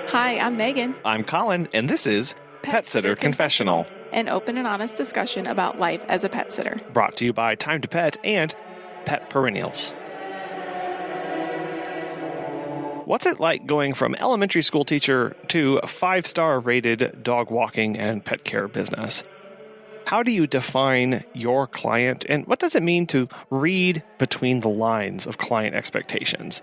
Hi, I'm Megan. I'm Colin, and this is Pet Sitter Confessional, an open and honest discussion about life as a pet sitter. Brought to you by Time to Pet and Pet Perennials. What's it like going from elementary school teacher to a 5-star rated dog walking and pet care business? How do you define your client, and what does it mean to read between the lines of client expectations?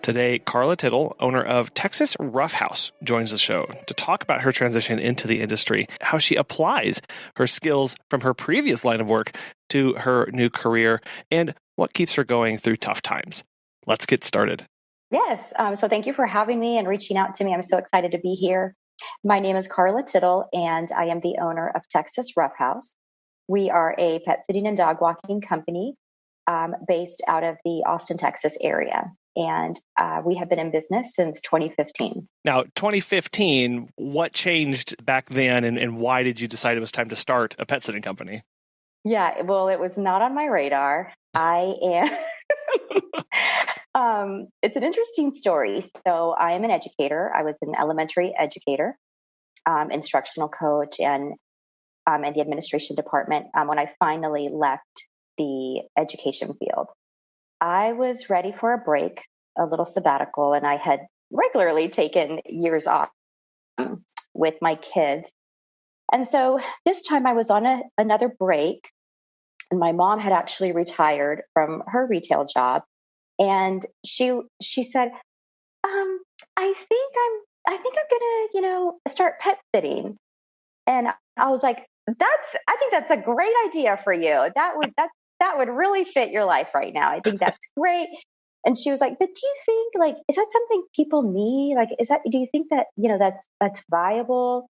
Today, Carla Tittle, owner of Texas Ruff House, joins the show to talk about her transition into the industry, how she applies her skills from her previous line of work to her new career, and what keeps her going through tough times. Let's get started. Yes. So thank you for having me and reaching out to me. I'm so excited to be here. My name is Carla Tittle, and I am the owner of Texas Ruff House. We are a pet sitting and dog walking company based out of the Austin, Texas area. And we have been in business since 2015. Now, 2015, what changed back then, and why did you decide it was time to start a pet sitting company? Yeah, well, it was not on my radar. I am. It's an interesting story. So I am an educator. I was an elementary educator, instructional coach, and in the administration department when I finally left the education field. I was ready for a break, a little sabbatical, and I had regularly taken years off with my kids. And so this time I was on another break, and my mom had actually retired from her retail job. And she said, I think I'm gonna, start pet sitting. And I was like, I think that's a great idea for you. That would really fit your life right now. I think that's great. And she was like, but do you think, is that something people need? Do you think that, that's viable?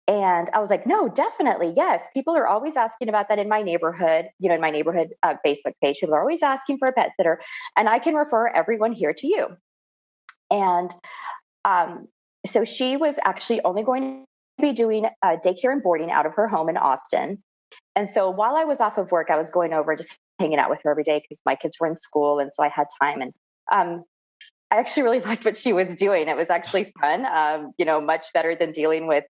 And I was like, no, definitely. Yes. People are always asking about that in my neighborhood, in my neighborhood Facebook page. People are always asking for a pet sitter, and I can refer everyone here to you. And so she was actually only going to be doing daycare and boarding out of her home in Austin. And so while I was off of work, I was going over just hanging out with her every day because my kids were in school. And so I had time. And I actually really liked what she was doing. It was actually fun, much better than dealing with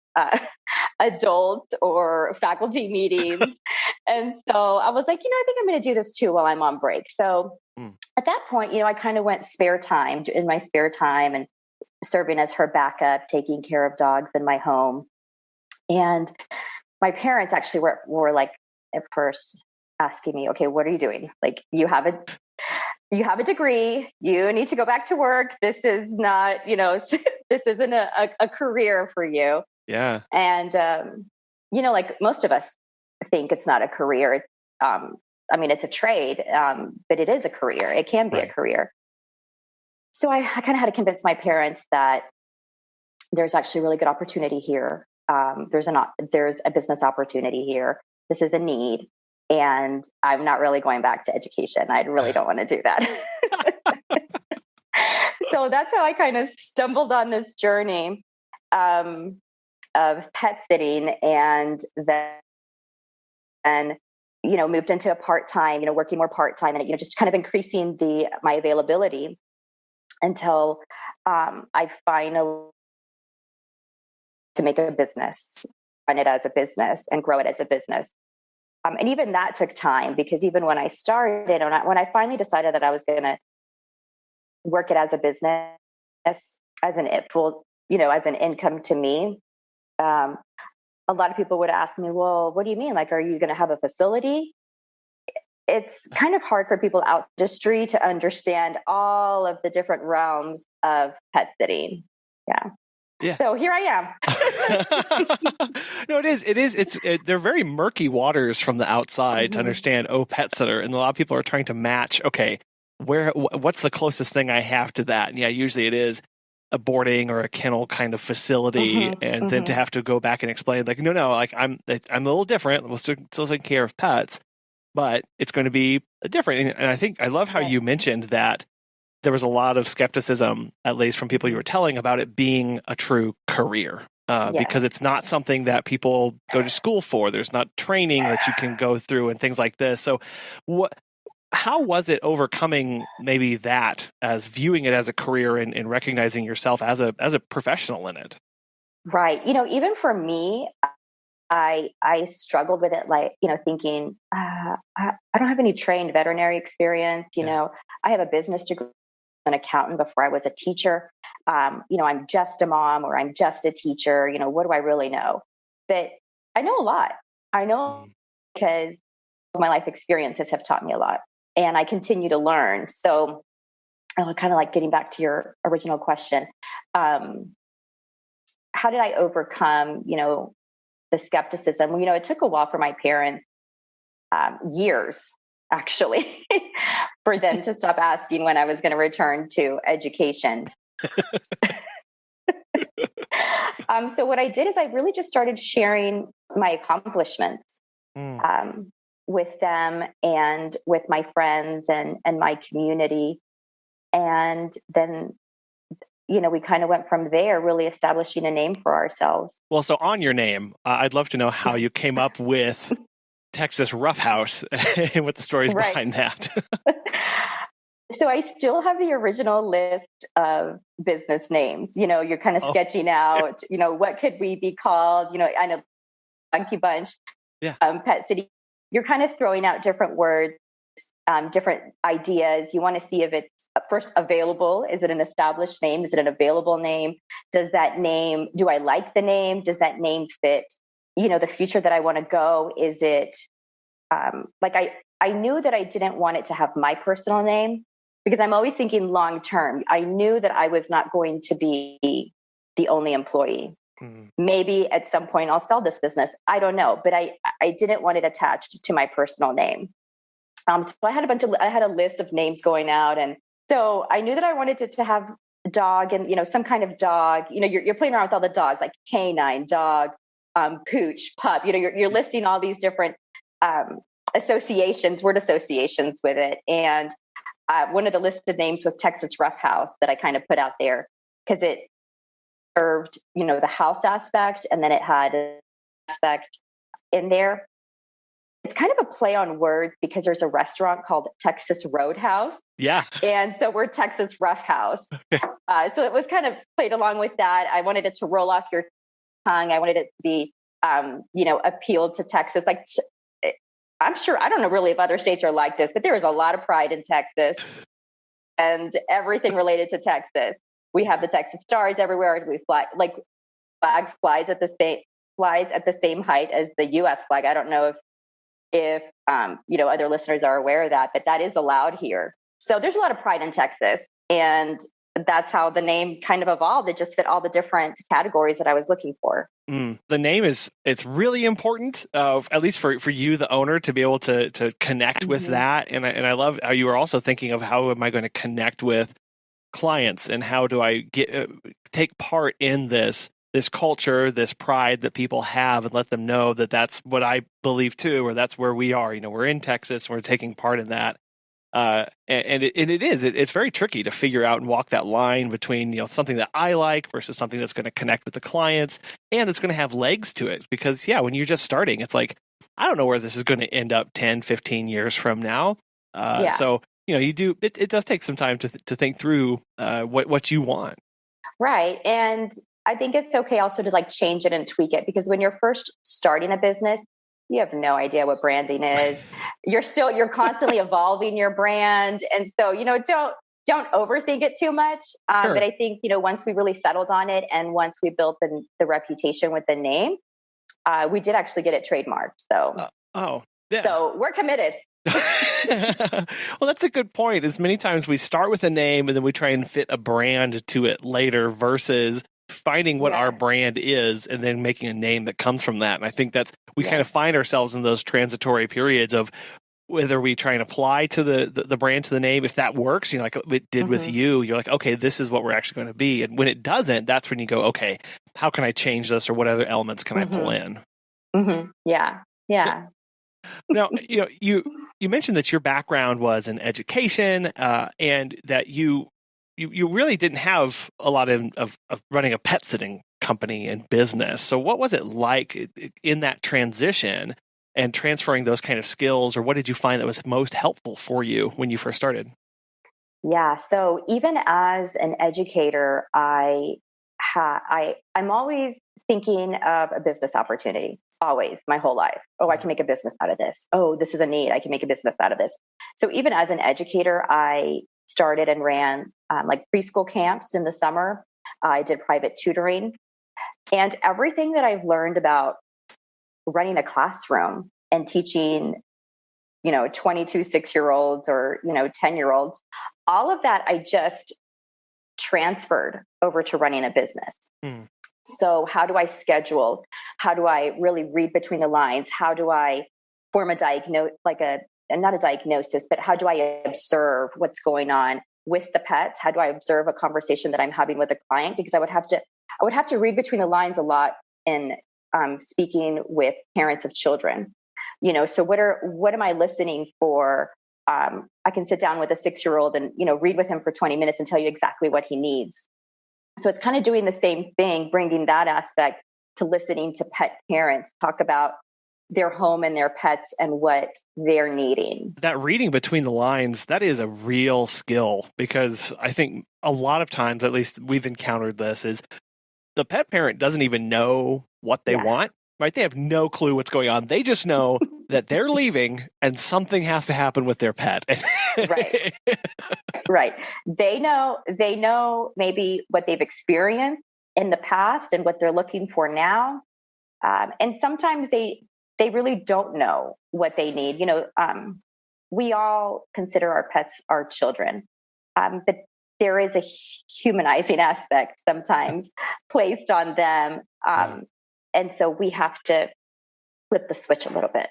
adults or faculty meetings. And so I was like, I think I'm going to do this too while I'm on break. So at that point, I kind of went in my spare time and serving as her backup, taking care of dogs in my home. And my parents actually were like at first asking me, okay, what are you doing? Like, you have a degree, you need to go back to work. This is not, this isn't a career for you. Yeah. And, like most of us think it's not a career. It's a trade, but it is a career. It can be a career. So I kind of had to convince my parents that there's actually really good opportunity here. There's a business opportunity here. This is a need. And I'm not really going back to education. I really don't want to do that. So that's how I kind of stumbled on this journey of pet sitting, and then, moved into a part-time, working more part-time, and, just kind of increasing my availability until I finally to make a business, run it as a business, and grow it as a business. And even that took time, because even when I started, when I finally decided that I was going to work it as a business, as an income to me, a lot of people would ask me, well, what do you mean? Like, are you going to have a facility? It's kind of hard for people out in the industry to understand all of the different realms of pet sitting. Yeah. So here I am. No, it is. They're very murky waters from the outside to understand, pet sitter. And a lot of people are trying to match, okay, what's the closest thing I have to that? And yeah, usually it is a boarding or a kennel kind of facility. And then to have to go back and explain, like, no, like I'm a little different. We'll still take care of pets, but it's going to be different. And I think I love how you mentioned that there was a lot of skepticism, at least from people you were telling, about it being a true career, because it's not something that people go to school for. There's not training that you can go through and things like this. So how was it overcoming maybe that as viewing it as a career and recognizing yourself as a professional in it? Right. Even for me, I struggled with it, like, thinking, I don't have any trained veterinary experience. I have a business degree, an accountant before I was a teacher. I'm just a mom, or I'm just a teacher. What do I really know? But I know a lot. I know because my life experiences have taught me a lot, and I continue to learn. So, kind of like getting back to your original question, how did I overcome, the skepticism? It took a while for my parents, years actually, for them to stop asking when I was going to return to education. So what I did is I really just started sharing my accomplishments with them and with my friends and my community. And then, we kind of went from there, really establishing a name for ourselves. Well, so on your name, I'd love to know how you came up with Texas Ruff House and what the stories behind that. So I still have the original list of business names. You're kind of sketching out, what could we be called? I know Monkey Bunch, Pet City. You're kind of throwing out different words, different ideas. You want to see if it's first available. Is it an established name? Is it an available name? Do I like the name? Does that name fit, the future that I want to go? Is it, I knew that I didn't want it to have my personal name, because I'm always thinking long term. I knew that I was not going to be the only employee. Maybe at some point I'll sell this business. I don't know, but I didn't want it attached to my personal name. So I had a list of names going out. And so I knew that I wanted it to have a dog and, some kind of dog. You're playing around with all the dogs, like canine, dog, pooch, pup. You're listing all these different word associations with it. And one of the listed names was Texas Ruff House, that I kind of put out there because it served, the house aspect, and then it had an aspect in there. It's kind of a play on words because there's a restaurant called Texas Roadhouse. Yeah. And so we're Texas Ruff House. So it was kind of played along with that. I wanted it to roll off your tongue. I wanted it to be, appealed to Texas. Like, I'm sure, I don't know really if other states are like this, but there is a lot of pride in Texas and everything related to Texas. We have the Texas stars everywhere. We fly, like, flag flies at the same height as the U.S. flag. I don't know if other listeners are aware of that, but that is allowed here. So there's a lot of pride in Texas, and that's how the name kind of evolved. It just fit all the different categories that I was looking for. The name it's really important, at least for you, the owner, to be able to connect with that. And I love how you were also thinking of how am I going to connect with clients, and how do I take part in this culture, this pride that people have, and let them know that that's what I believe too, or that's where we are. We're in Texas and we're taking part in that. It's very tricky to figure out and walk that line between, something that I like versus something that's going to connect with the clients and it's going to have legs to it. Because when you're just starting, it's like, I don't know where this is going to end up 10, 15 years from now. So, it does take some time to think through what you want. Right. And I think it's okay also to change it and tweak it, because when you're first starting a business, you have no idea what branding is. You're constantly evolving your brand. And so, don't overthink it too much. Sure. But I think, once we really settled on it and once we built the reputation with the name, we did actually get it trademarked. So, So we're committed. Well, that's a good point. As many times we start with a name and then we try and fit a brand to it later versus finding what our brand is and then making a name that comes from that. And I think we kind of find ourselves in those transitory periods of whether we try and apply to the brand, to the name. If that works, like it did with you, you're like, okay, this is what we're actually going to be. And when it doesn't, that's when you go, okay, how can I change this, or what other elements can I pull in? Yeah. Now, you mentioned that your background was in education, and that you really didn't have a lot of running a pet sitting company and business. So what was it like in that transition? and transferring those kind of skills, or what did you find that was most helpful for you when you first started? Yeah. So even as an educator, I'm always thinking of a business opportunity, always, my whole life. Oh, I can make a business out of this. Oh, this is a need. I can make a business out of this. So even as an educator, I started and ran like preschool camps in the summer. I did private tutoring, and everything that I've learned about running a classroom and teaching 22 6-year-olds or 10-year-olds, all of that I just transferred over to running a business. So how do I schedule? How do I really read between the lines? How do I form not a diagnosis, but how do I observe what's going on with the pets? How do I observe a conversation that I'm having with a client? Because I would have to read between the lines a lot in speaking with parents of children. So what am I listening for? I can sit down with a 6-year-old and read with him for 20 minutes and tell you exactly what he needs. So it's kind of doing the same thing, bringing that aspect to listening to pet parents talk about their home and their pets and what they're needing. That reading between the lines, that is a real skill, because I think a lot of times, at least we've encountered this, is the pet parent doesn't even know what they want, right? They have no clue what's going on. They just know that they're leaving and something has to happen with their pet. Right. Right. They know maybe what they've experienced in the past and what they're looking for now. And sometimes they really don't know what they need. We all consider our pets our children, but there is a humanizing aspect sometimes placed on them. And so we have to flip the switch a little bit.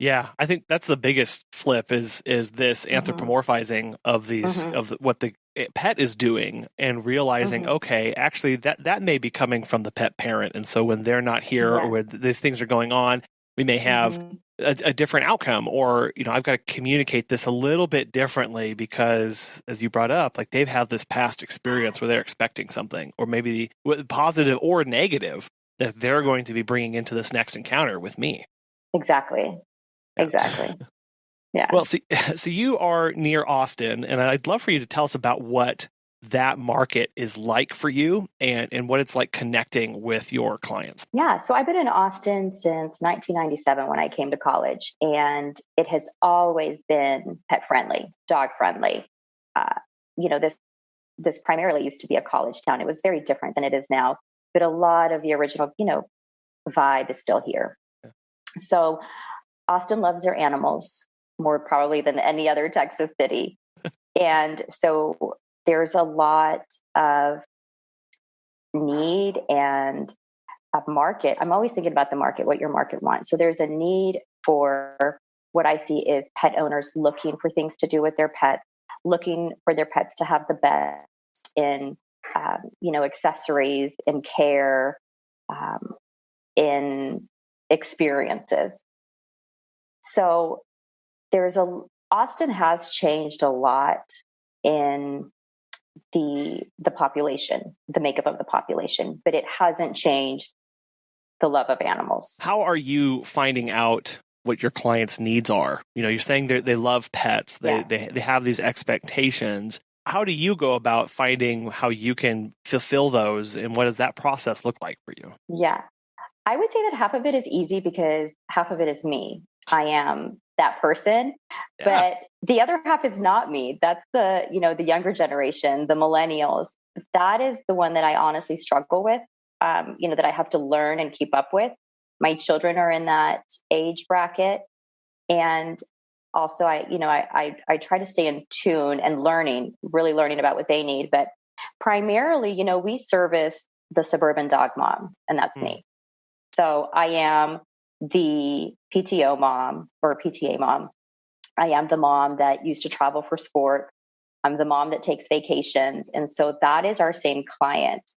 Yeah, I think that's the biggest flip is this anthropomorphizing of these what the pet is doing, and realizing, okay, actually that may be coming from the pet parent, and so when they're not here or when these things are going on, we may have a different outcome, or I've got to communicate this a little bit differently because, as you brought up, like they've had this past experience where they're expecting something, or maybe positive or negative, that they're going to be bringing into this next encounter with me. Exactly. Exactly. Yeah. Well, so you are near Austin, and I'd love for you to tell us about what that market is like for you and what it's like connecting with your clients. Yeah. So I've been in Austin since 1997 when I came to college, and it has always been pet friendly, dog friendly. This primarily used to be a college town. It was very different than it is now, but a lot of the original, vibe is still here. Yeah. So Austin loves their animals more probably than any other Texas city. And so there's a lot of need and a market. I'm always thinking about the market, what your market wants. So there's a need for what I see is pet owners looking for things to do with their pets, looking for their pets to have the best in, accessories, in care, in experiences. So Austin has changed a lot in the population, the makeup of the population, but it hasn't changed the love of animals. How are you finding out what your clients' needs are? You're saying they love pets, they have these expectations. How do you go about finding how you can fulfill those, and what does that process look like for you? Yeah, I would say that half of it is easy because half of it is me. I am that person, but the other half is not me. That's the younger generation, the millennials. That is the one that I honestly struggle with, that I have to learn and keep up with. My children are in that age bracket. And also I try to stay in tune and really learning about what they need. But primarily, we service the suburban dog mom, and that's me. So I am the PTO mom or PTA mom. I am the mom that used to travel for sport. I'm the mom that takes vacations. And so that is our same client.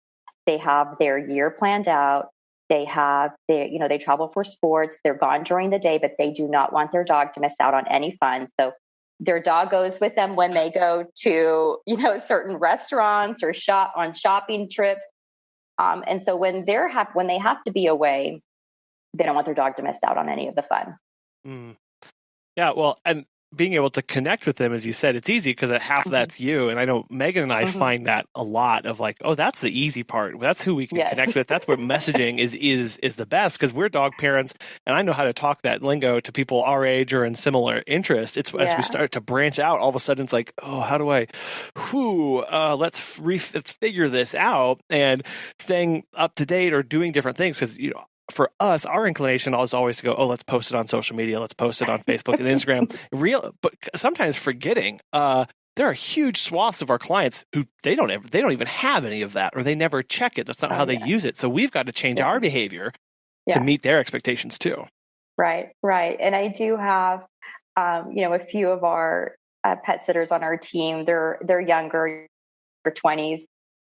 They have their year planned out. They have they travel for sports. They're gone during the day, but they do not want their dog to miss out on any fun. So their dog goes with them when they go to, certain restaurants or on shopping trips. And so when they have to be away, they don't want their dog to miss out on any of the fun. Mm. Yeah, well, and being able to connect with them, as you said, it's easy because half of that's you. And I know Megan and I find that a lot of like, oh, that's the easy part. That's who we can connect with. That's where messaging is the best because we're dog parents, and I know how to talk that lingo to people our age or in similar interests. It's as we start to branch out, all of a sudden it's like, oh, how do I, let's figure this out, and staying up to date or doing different things because for us, our inclination is always to go, oh, let's post it on social media. Let's post it on Facebook and Instagram. But sometimes forgetting, there are huge swaths of our clients who they don't even have any of that, or they never check it. That's not how they use it. So we've got to change our behavior to meet their expectations too. Right. And I do have, a few of our pet sitters on our team. They're younger, their 20s.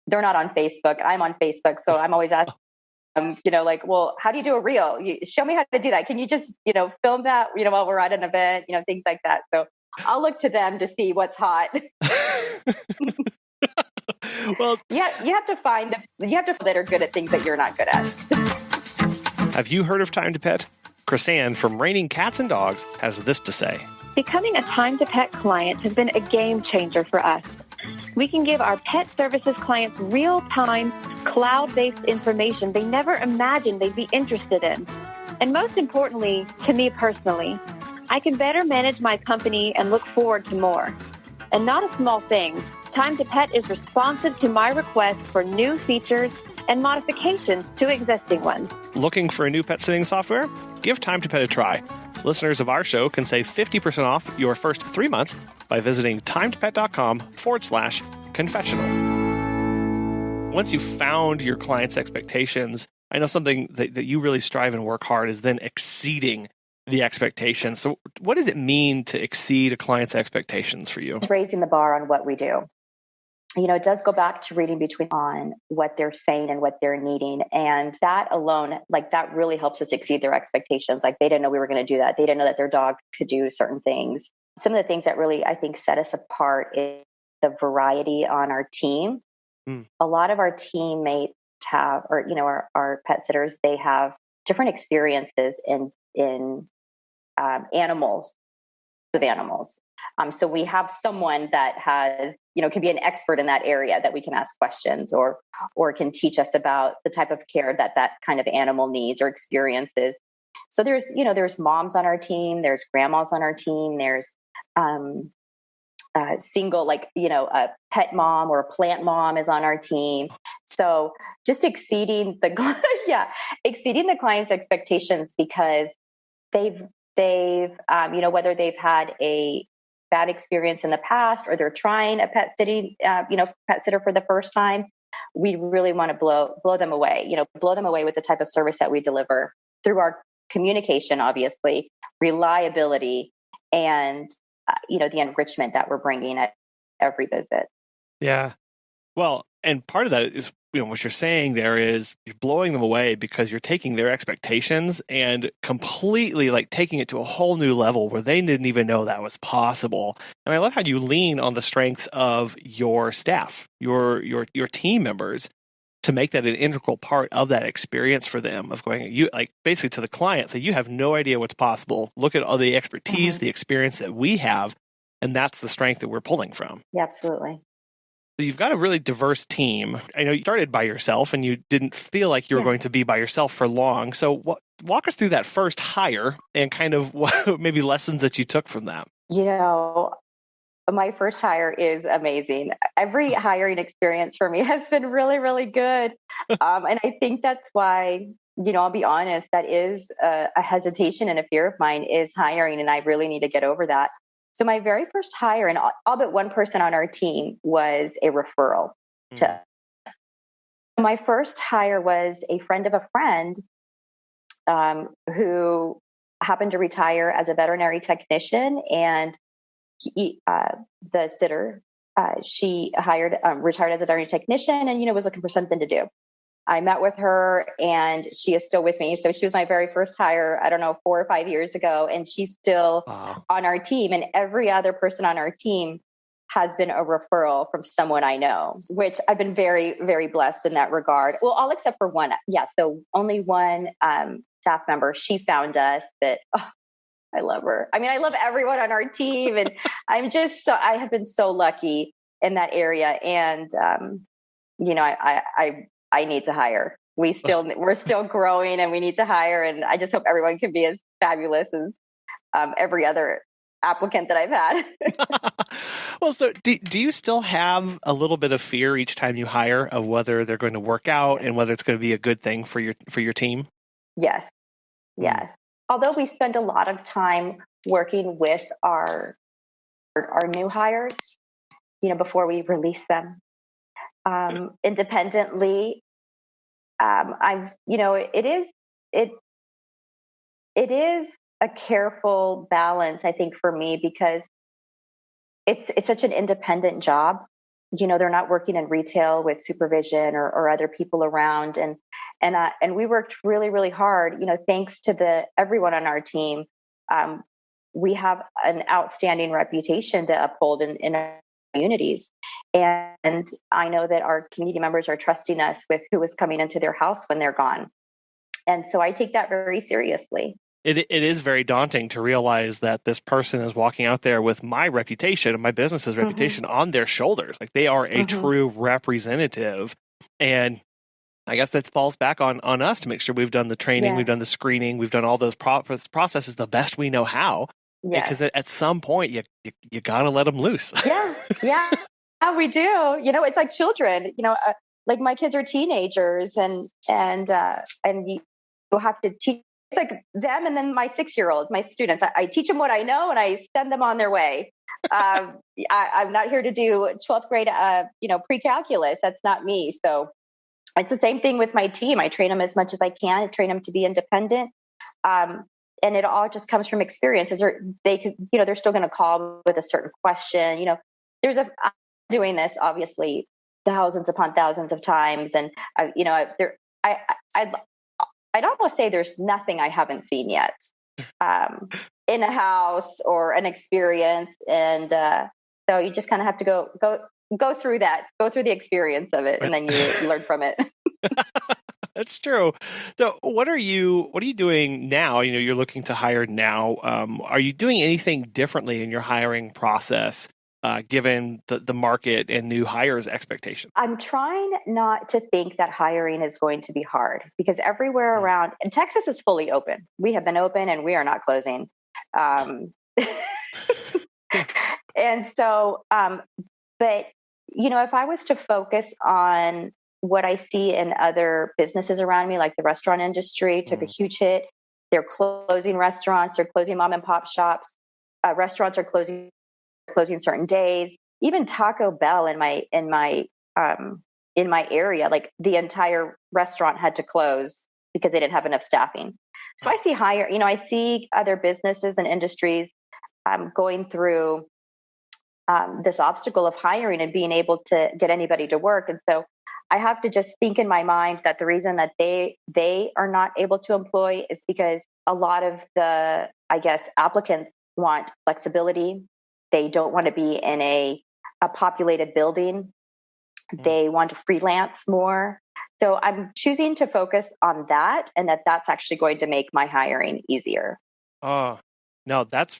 They're not on Facebook. I'm on Facebook, so I'm always asking. Well, how do you do a reel? Show me how to do that. Can you just, film that, while we're at an event, things like that. So I'll look to them to see what's hot. Well, yeah, you have to find that are good at things that you're not good at. Have you heard of Time to Pet? Chrisanne from Raining Cats and Dogs has this to say. Becoming a Time to Pet client has been a game changer for us. We can give our pet services clients real-time, cloud-based information they never imagined they'd be interested in. And most importantly, to me personally, I can better manage my company and look forward to more. And not a small thing, Time to Pet is responsive to my requests for new features and modifications to existing ones. Looking for a new pet sitting software? Give Time to Pet a try. Listeners of our show can save 50% off your first 3 months by visiting timetopet.com/confessional. Once you've found your client's expectations, I know something that you really strive and work hard is then exceeding the expectations. So what does it mean to exceed a client's expectations for you? It's raising the bar on what we do. It does go back to reading between on what they're saying and what they're needing. And that alone, that really helps us exceed their expectations. Like they didn't know we were going to do that. They didn't know that their dog could do certain things. Some of the things that really, I think, set us apart is the variety on our team. A lot of our teammates have, or our pet sitters, they have different experiences in animals. So we have someone that has, can be an expert in that area that we can ask questions or can teach us about the type of care that kind of animal needs or experiences. So there's moms on our team, there's grandmas on our team, there's single, a pet mom or a plant mom is on our team. So just exceeding the client's expectations because they've whether they've had a bad experience in the past or they're trying a pet sitter for the first time, we really want to blow them away, blow them away with the type of service that we deliver through our communication, obviously, reliability, and, the enrichment that we're bringing at every visit. Yeah. Well, and part of that is, what you're saying there is you're blowing them away because you're taking their expectations and completely taking it to a whole new level where they didn't even know that was possible. And I love how you lean on the strengths of your staff, your team members, to make that an integral part of that experience for them of going, basically to the client, say, you have no idea what's possible. Look at all the expertise, the experience that we have, and that's the strength that we're pulling from. Yeah, absolutely. So you've got a really diverse team. I know you started by yourself and you didn't feel like you were going to be by yourself for long. So walk us through that first hire and kind of maybe lessons that you took from that. My first hire is amazing. Every hiring experience for me has been really, really good. And I think that's why, I'll be honest, that is a hesitation and a fear of mine is hiring. And I really need to get over that. So my very first hire, and all but one person on our team, was a referral to us. My first hire was a friend of a friend who happened to retire as a veterinary technician, and the sitter she retired as a veterinary technician, and was looking for something to do. I met with her and she is still with me. So she was my very first hire, 4 or 5 years ago. And she's still on our team. And every other person on our team has been a referral from someone I know, which I've been very, very blessed in that regard. Well, all except for one. Yeah. So only one staff member, she found us, but I love her. I mean, I love everyone on our team, and I have been so lucky in that area. And, I need to hire. We're still growing, and we need to hire. And I just hope everyone can be as fabulous as every other applicant that I've had. Well, so do you still have a little bit of fear each time you hire of whether they're going to work out and whether it's going to be a good thing for your team? Yes. Yes. Although we spend a lot of time working with our new hires, before we release them independently, it is a careful balance, I think, for me, because it's such an independent job. They're not working in retail with supervision or other people around. And we worked really, really hard, thanks to everyone on our team. We have an outstanding reputation to uphold in our communities. And I know that our community members are trusting us with who is coming into their house when they're gone. And so I take that very seriously. It is very daunting to realize that this person is walking out there with my reputation and my business's reputation on their shoulders. Like, they are a true representative. And I guess that falls back on us to make sure we've done the training, we've done the screening, we've done all those processes the best we know how. Yes. Because at some point you got to let them loose. Yeah, we do. It's like children. Like my kids are teenagers, and you have to teach. It's like them, and then my 6-year-olds, my students. I teach them what I know, and I send them on their way. I'm not here to do 12th grade, pre-calculus. That's not me. So it's the same thing with my team. I train them as much as I can. I train them to be independent. And it all just comes from experiences. They're still going to call with a certain question. I'm doing this obviously thousands upon thousands of times, and I'd almost say there's nothing I haven't seen yet in a house or an experience. And so you just kind of have to go through that, go through the experience of it, and then you learn from it. That's true. So what are you doing now? You're looking to hire now. Are you doing anything differently in your hiring process, given the market and new hires' expectations? I'm trying not to think that hiring is going to be hard, because everywhere around, and Texas is fully open. We have been open and we are not closing. And so, but if I was to focus on what I see in other businesses around me, like the restaurant industry took a huge hit. They're closing restaurants. They're closing mom and pop shops. Restaurants are closing certain days. Even Taco Bell in my area, like the entire restaurant had to close because they didn't have enough staffing. So I see I see other businesses and industries going through this obstacle of hiring and being able to get anybody to work. And so I have to just think in my mind that the reason that they are not able to employ is because a lot of the, applicants want flexibility. They don't want to be in a populated building. They want to freelance more. So I'm choosing to focus on that, and that's actually going to make my hiring easier. Oh, no, that's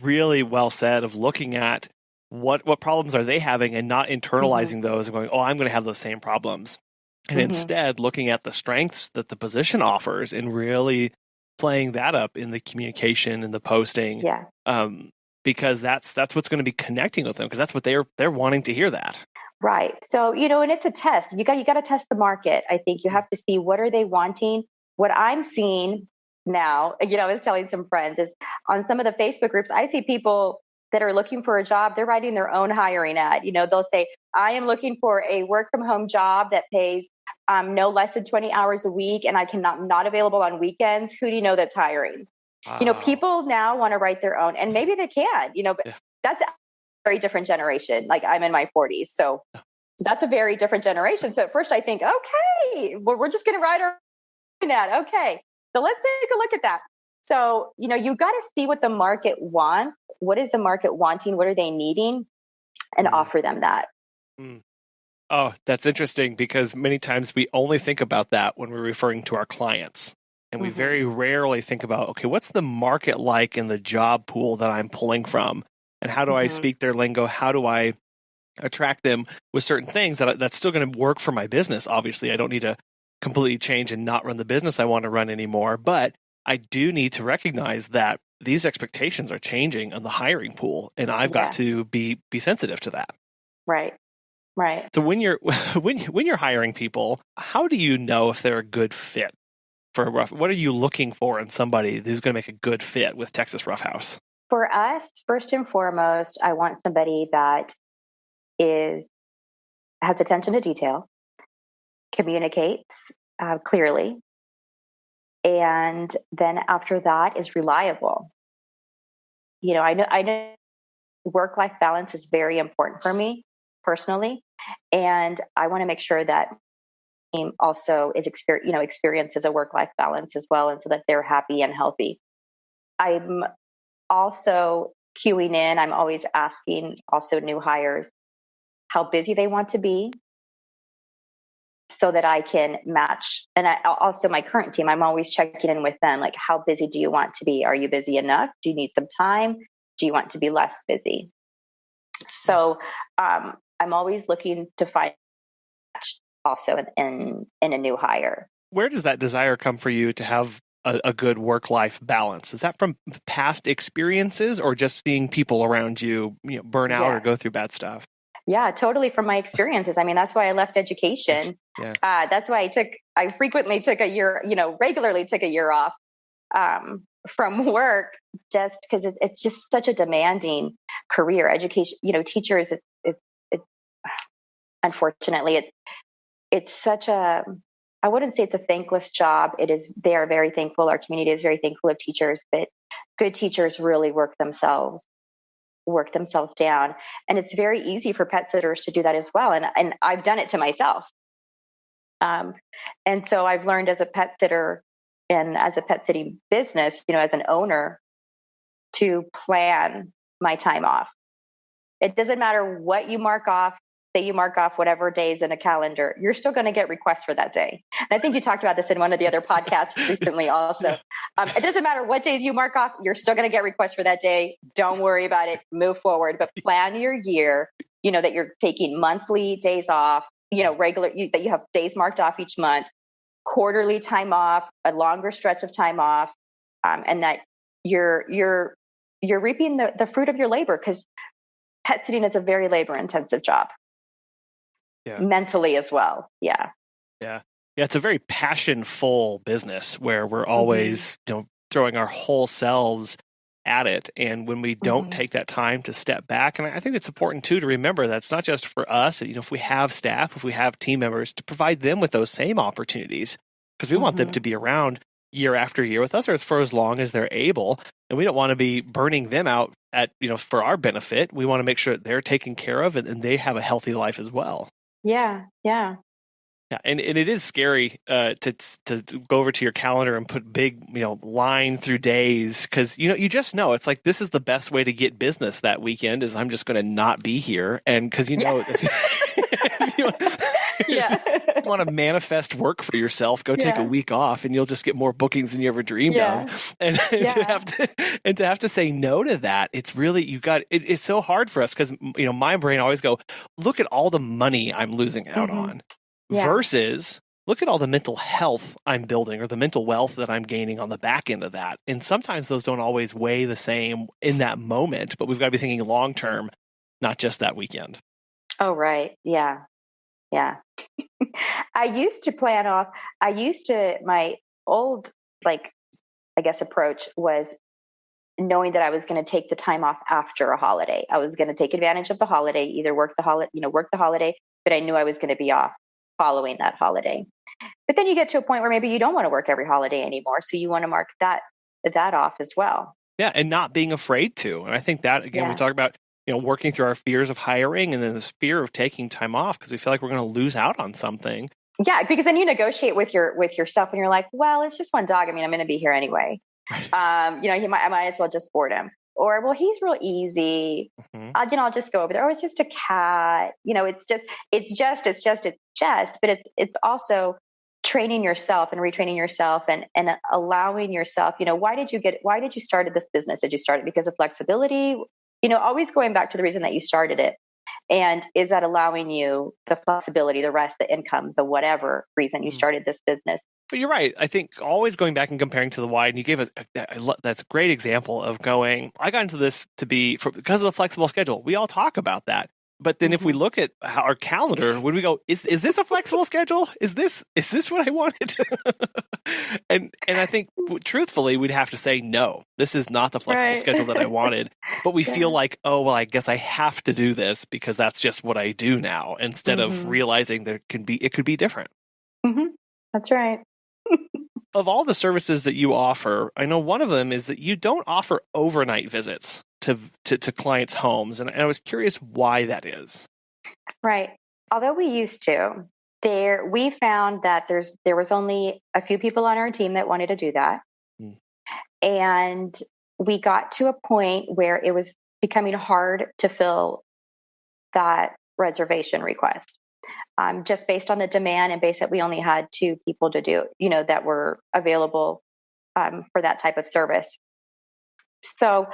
really well said, of looking at what problems are they having and not internalizing those and going, oh, I'm going to have those same problems. And instead looking at the strengths that the position offers and really playing that up in the communication and the posting. Yeah. Because that's what's going to be connecting with them, because that's what they're wanting to hear that. Right. So, and it's a test. You got to test the market. I think you have to see, what are they wanting? What I'm seeing now, I was telling some friends, is on some of the Facebook groups, I see people that are looking for a job. They're writing their own hiring ad. They'll say, I am looking for a work from home job that pays no less than 20 hours a week, and I cannot not available on weekends. Who do you know that's hiring? Wow. People now want to write their own, and maybe they can, but that's a very different generation. Like, I'm in my 40s. So that's a very different generation. So at first I think, okay, well, we're just going to write our own ad. Okay. So let's take a look at that. So, you got to see what the market wants. What is the market wanting? What are they needing? And offer them that. Oh, that's interesting, because many times we only think about that when we're referring to our clients. And we very rarely think about, okay, what's the market like in the job pool that I'm pulling from? And how do I speak their lingo? How do I attract them with certain things that's still going to work for my business? Obviously, I don't need to completely change and not run the business I want to run anymore. But I do need to recognize that these expectations are changing on the hiring pool, and I've got to be sensitive to that. Right. So when you're when you're hiring people, how do you know if they're a good fit for Ruff? What are you looking for in somebody who's going to make a good fit with Texas Ruff House? For us, first and foremost, I want somebody that has attention to detail, communicates clearly, and then after that is reliable. I know work-life balance is very important for me personally, and I want to make sure that team also is experiences a work-life balance as well, and so that they're happy and healthy. I'm also queuing in. I'm always asking also new hires how busy they want to be, so that I can match. And also my current team, I'm always checking in with them, like, how busy do you want to be? Are you busy enough? Do you need some time? Do you want to be less busy? So I'm always looking to find also in a new hire. Where does that desire come for you to have a good work-life balance? Is that from past experiences, or just seeing people around you, burn out or go through bad stuff? Yeah, totally from my experiences. I mean, that's why I left education. Yeah. That's why I frequently took a year, regularly took a year off from work, just because it's just such a demanding career. Education, teachers, unfortunately, it's such a, I wouldn't say it's a thankless job. They are very thankful. Our community is very thankful of teachers, but good teachers really work themselves down. And it's very easy for pet sitters to do that as well. And I've done it to myself. And so I've learned as a pet sitter and as a pet sitting business, as an owner, to plan my time off. It doesn't matter what you mark off. Say you mark off whatever days in a calendar, you're still going to get requests for that day. And I think you talked about this in one of the other podcasts recently also. It doesn't matter what days you mark off, you're still going to get requests for that day. Don't worry about it. Move forward, but plan your year, that you're taking monthly days off, that you have days marked off each month, quarterly time off, a longer stretch of time off, and that you're reaping the fruit of your labor, because pet sitting is a very labor intensive job. Yeah. Mentally as well. Yeah. It's a very passion-full business where we're always, throwing our whole selves at it. And when we don't take that time to step back, and I think it's important too to remember that's not just for us. If we have staff, if we have team members, to provide them with those same opportunities, because we want them to be around year after year with us, or for as long as they're able. And we don't want to be burning them out for our benefit. We want to make sure that they're taken care of and they have a healthy life as well. Yeah. And it is scary to go over to your calendar and put big line through days, because you just know it's like, this is the best way to get business that weekend is I'm just going to not be here, and because you want to manifest work for yourself, go take a week off and you'll just get more bookings than you ever dreamed of. And to have to say no to that, it's really it's so hard for us, because my brain always go, look at all the money I'm losing out on. Versus look at all the mental health I'm building, or the mental wealth that I'm gaining on the back end of that. And sometimes those don't always weigh the same in that moment, but we've got to be thinking long term, not just that weekend. Oh, right. Yeah. My old, approach was knowing that I was going to take the time off after a holiday. I was going to take advantage of the holiday, either work the holiday, but I knew I was going to be off following that holiday. But then you get to a point where maybe you don't want to work every holiday anymore. So you want to mark that off as well. Yeah. And not being afraid to. And I think that, again, we talk about, working through our fears of hiring, and then this fear of taking time off because we feel like we're going to lose out on something. Yeah. Because then you negotiate with yourself and you're like, well, it's just one dog. I mean, I'm going to be here anyway. I might as well just board him. Or, well, he's real easy. I'll just go over there. Oh, it's just a cat. It's just. But it's also training yourself and retraining yourself and allowing yourself, why did you started this business? Did you start it because of flexibility? Always going back to the reason that you started it. And is that allowing you the flexibility, the rest, the income, the whatever reason you started this business? But you're right. I think always going back and comparing to the why, and you gave that's a great example of going, I got into this because of the flexible schedule. We all talk about that. But then if we look at our calendar, would we go, is this a flexible schedule? Is this what I wanted? and I think truthfully, we'd have to say, no, this is not the flexible schedule that I wanted. But we feel like, oh, well, I guess I have to do this because that's just what I do now, instead of realizing it could be different. Mm-hmm. That's right. Of all the services that you offer, I know one of them is that you don't offer overnight visits to clients' homes. And I was curious why that is. Right. Although we used to, we found that there was only a few people on our team that wanted to do that. And we got to a point where it was becoming hard to fill that reservation request. Just based on the demand and based that we only had 2 people to do, that were available for that type of service. So,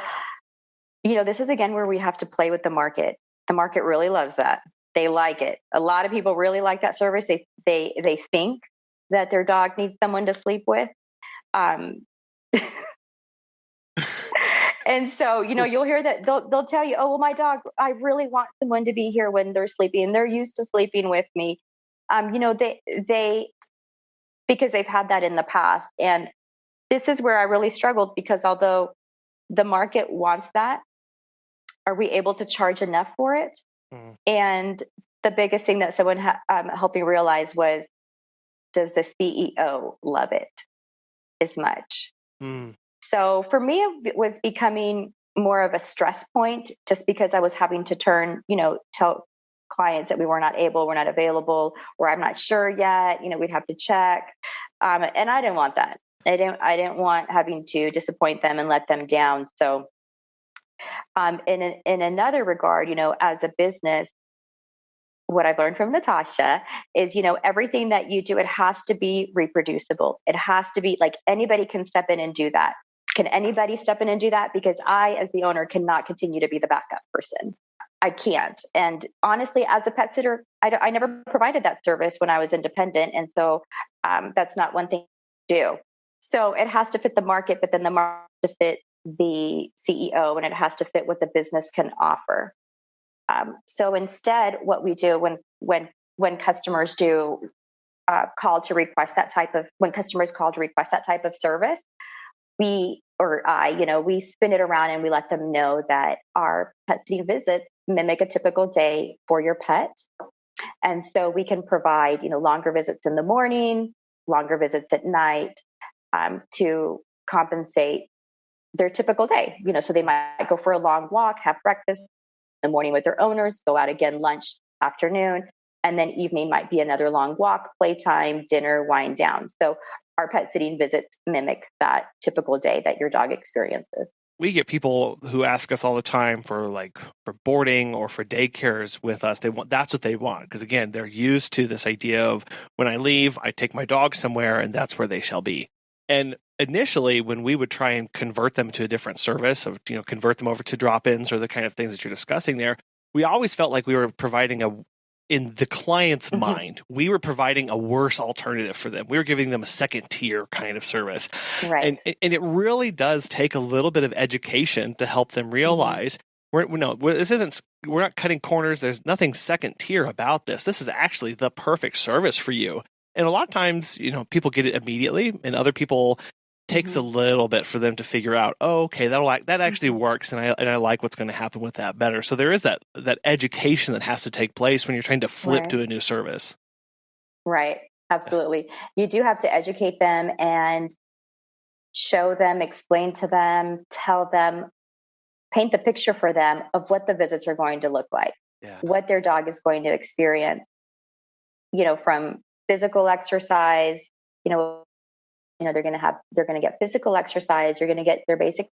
this is again where we have to play with the market. The market really loves that. They like it. A lot of people really like that service. They think that their dog needs someone to sleep with. And so, you'll hear that they'll tell you, oh, well, my dog, I really want someone to be here when they're sleeping. They're used to sleeping with me. They because they've had that in the past. And this is where I really struggled, because although the market wants that, are we able to charge enough for it? And the biggest thing that someone helped me realize was, does the CEO love it as much? So for me, it was becoming more of a stress point, just because I was having to tell clients that we're not available, or I'm not sure yet, we'd have to check. And I didn't want that. I didn't want having to disappoint them and let them down. So in another regard, as a business, what I've learned from Natasha is, everything that you do, it has to be reproducible. It has to be like anybody can step in and do that. Can anybody step in and do that? Because I, as the owner, cannot continue to be the backup person. I can't. And honestly, as a pet sitter, I never provided that service when I was independent. And so that's not one thing to do. So it has to fit the market, but then the market has to fit the CEO, and it has to fit what the business can offer. So instead, what we do when customers do call to request that type of service, we spin it around and we let them know that our pet sitting visits mimic a typical day for your pet. And so we can provide, longer visits in the morning, longer visits at night, to compensate their typical day. So they might go for a long walk, have breakfast in the morning with their owners, go out again, lunch, afternoon, and then evening might be another long walk, playtime, dinner, wind down. So our pet sitting visits mimic that typical day that your dog experiences. We get people who ask us all the time for boarding or for daycares with us. That's what they want. Because again, they're used to this idea of, when I leave, I take my dog somewhere and that's where they shall be. And initially, when we would try and convert them to a different service, of convert them over to drop-ins or the kind of things that you're discussing there, we always felt like we were providing in the client's mind, we were providing a worse alternative for them. We were giving them a second tier kind of service. Right. And it really does take a little bit of education to help them realize we're not cutting corners. There's nothing second tier about this. This is actually the perfect service for you. And a lot of times, people get it immediately, and other people takes a little bit for them to figure out, oh, okay, that actually works, and I like what's going to happen with that better. So there is that education that has to take place when you're trying to flip to a new service. Right. Absolutely. You do have to educate them and show them, explain to them, tell them, paint the picture for them of what the visits are going to look like, what their dog is going to experience, from physical exercise, they're going to get physical exercise. You're going to get their basic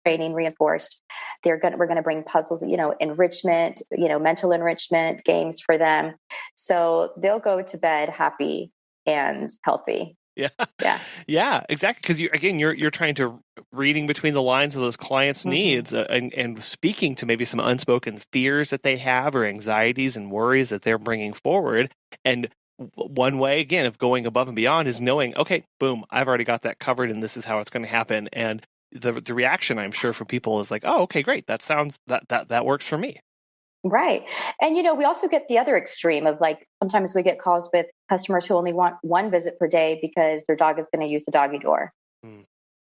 training reinforced. We're going to bring puzzles, enrichment, mental enrichment, games for them. So they'll go to bed happy and healthy. Yeah. Yeah. Yeah, exactly. Because you're trying to reading between the lines of those clients' needs and speaking to maybe some unspoken fears that they have or anxieties and worries that they're bringing forward. And one way, again, of going above and beyond is knowing, okay, boom, I've already got that covered, and this is how it's going to happen. And the reaction, I'm sure, from people is like, oh, okay, great, that works for me. Right. And, we also get the other extreme of like, sometimes we get calls with customers who only want one visit per day because their dog is going to use the doggy door.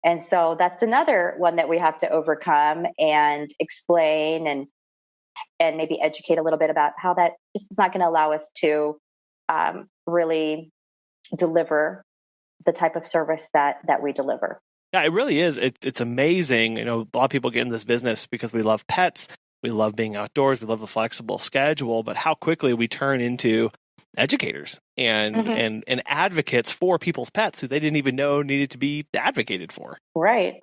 And so that's another one that we have to overcome and explain and maybe educate a little bit about how that this is not going to allow us to really deliver the type of service that we deliver. Yeah, it really is. It's amazing. A lot of people get in this business because we love pets. We love being outdoors. We love the flexible schedule, but how quickly we turn into educators and advocates for people's pets who they didn't even know needed to be advocated for. Right.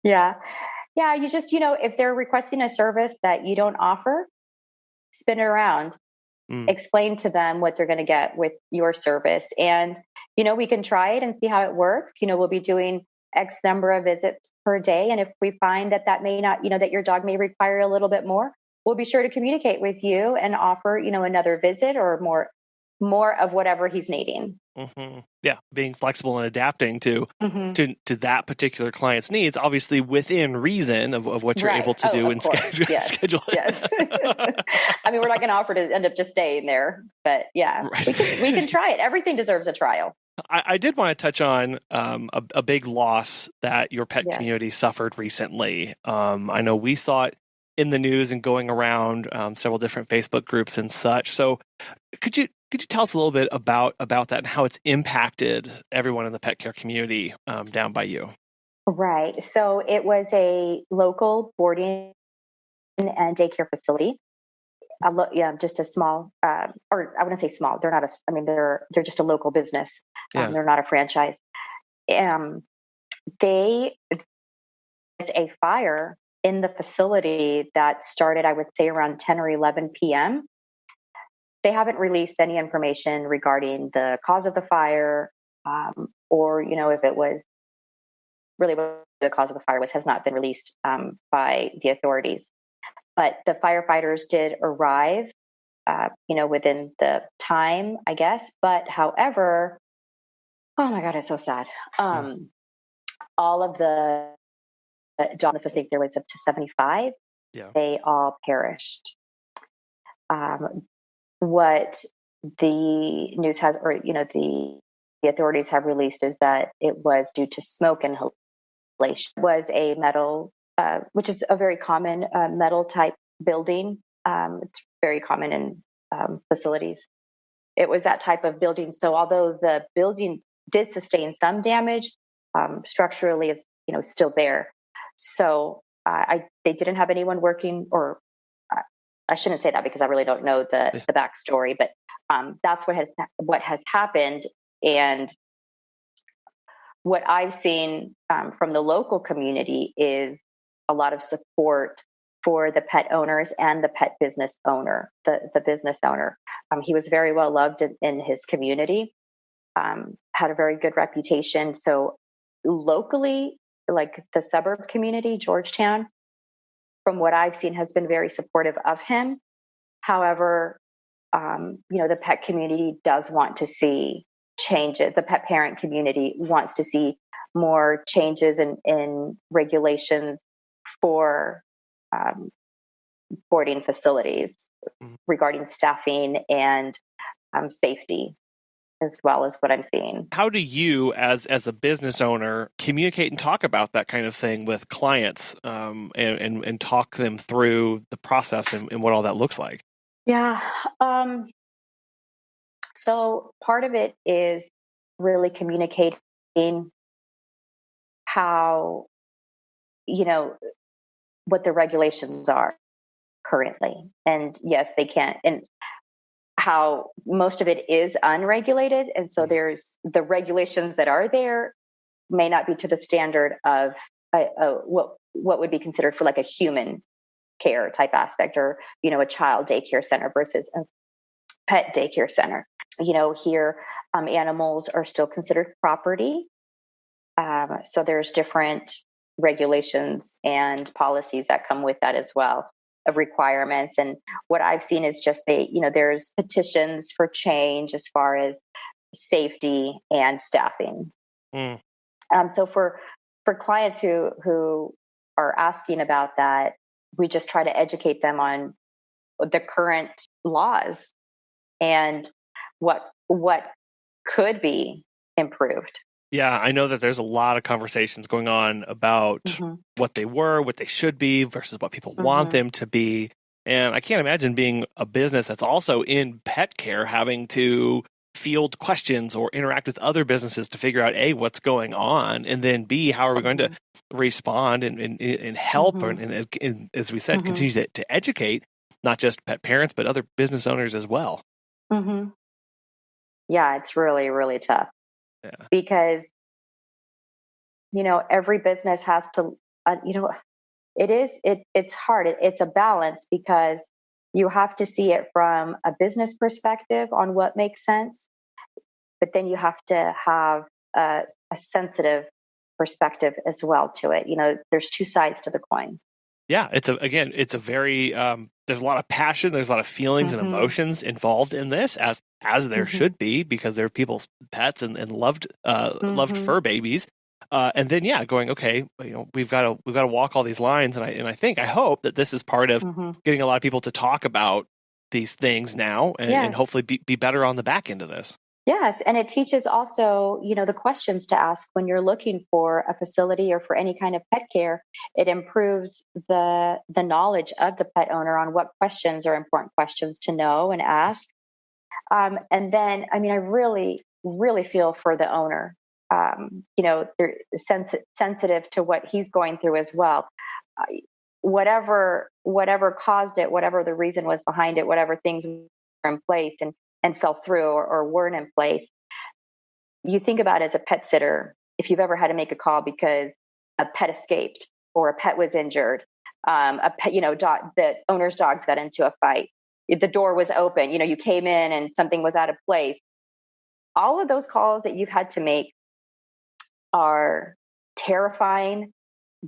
Yeah. Yeah. You just, if they're requesting a service that you don't offer, spin it around, explain to them what they're going to get with your service. And, we can try it and see how it works. We'll be doing X number of visits per day. And if we find that may not, that your dog may require a little bit more, we'll be sure to communicate with you and offer, another visit or more of whatever he's needing. Yeah, being flexible and adapting to that particular client's needs, obviously within reason of what you're able to do and schedule. Yes. I mean, we're not going to offer to end up just staying there, but yeah, right. we can try it. Everything deserves a trial. I did want to touch on a big loss that your pet community suffered recently. I know we saw it in the news and going around several different Facebook groups and such. So could you tell us a little bit about that and how it's impacted everyone in the pet care community down by you? Right. So it was a local boarding and daycare facility. Just a small, or I wouldn't say small. They're not they're just a local business. They're not a franchise. They was a fire in the facility that started, I would say, around 10 or 11 p.m. They haven't released any information regarding the cause of the fire, or if it was really what the cause of the fire has not been released by the authorities. But the firefighters did arrive, within the time, I guess. But however, oh my God, it's so sad. All of the dogs, I think there was up to 75. Yeah. They all perished. What the news has, or the authorities have released, is that it was due to smoke inhalation. It was a metal, which is a very common metal type building. It's very common in facilities. It was that type of building. So although the building did sustain some damage, structurally it's still there. So they didn't have anyone working, or I shouldn't say that because I really don't know the backstory, but that's what has happened. And what I've seen from the local community is a lot of support for the pet owners and the pet business owner, the business owner. He was very well loved in his community, had a very good reputation. So locally, like the suburb community, Georgetown, from what I've seen, has been very supportive of him. However, the pet community does want to see changes. The pet parent community wants to see more changes in regulations for boarding facilities regarding staffing and safety, as well as what I'm seeing. How do you, as a business owner, communicate and talk about that kind of thing with clients, and talk them through the process and what all that looks like? Yeah. So part of it is really communicating how, what the regulations are currently. And yes, they can't. And how most of it is unregulated. And so there's the regulations that are there may not be to the standard of what would be considered for like a human care type aspect, or, a child daycare center versus a pet daycare center. Here, animals are still considered property. So there's different regulations and policies that come with that as well, of requirements. And what I've seen is just there's petitions for change as far as safety and staffing. Mm. So for clients who are asking about that, we just try to educate them on the current laws and what could be improved. Yeah, I know that there's a lot of conversations going on about what they were, what they should be versus what people want them to be. And I can't imagine being a business that's also in pet care having to field questions or interact with other businesses to figure out A, what's going on, and then B, how are we going to respond and help and as we said, continue to educate not just pet parents, but other business owners as well. Yeah, it's really, really tough. Yeah. Because, every business has to, it's hard. It's a balance because you have to see it from a business perspective on what makes sense, but then you have to have a sensitive perspective as well to it. There's two sides to the coin. Yeah, it's a very there's a lot of passion, there's a lot of feelings and emotions involved in this, as there should be, because they're people's pets and loved fur babies. And then going, okay, we've got to walk all these lines, and I hope that this is part of getting a lot of people to talk about these things now, and hopefully be better on the back end of this. Yes, and it teaches also, the questions to ask when you're looking for a facility or for any kind of pet care. It improves the knowledge of the pet owner on what questions are important questions to know and ask. And then, I really, really feel for the owner. They're sensitive to what he's going through as well. Whatever caused it, whatever the reason was behind it, whatever things were in place and fell through or weren't in place. You think about it as a pet sitter, if you've ever had to make a call because a pet escaped or a pet was injured, a pet, the owner's dogs got into a fight, the door was open, you came in and something was out of place. All of those calls that you've had to make are terrifying.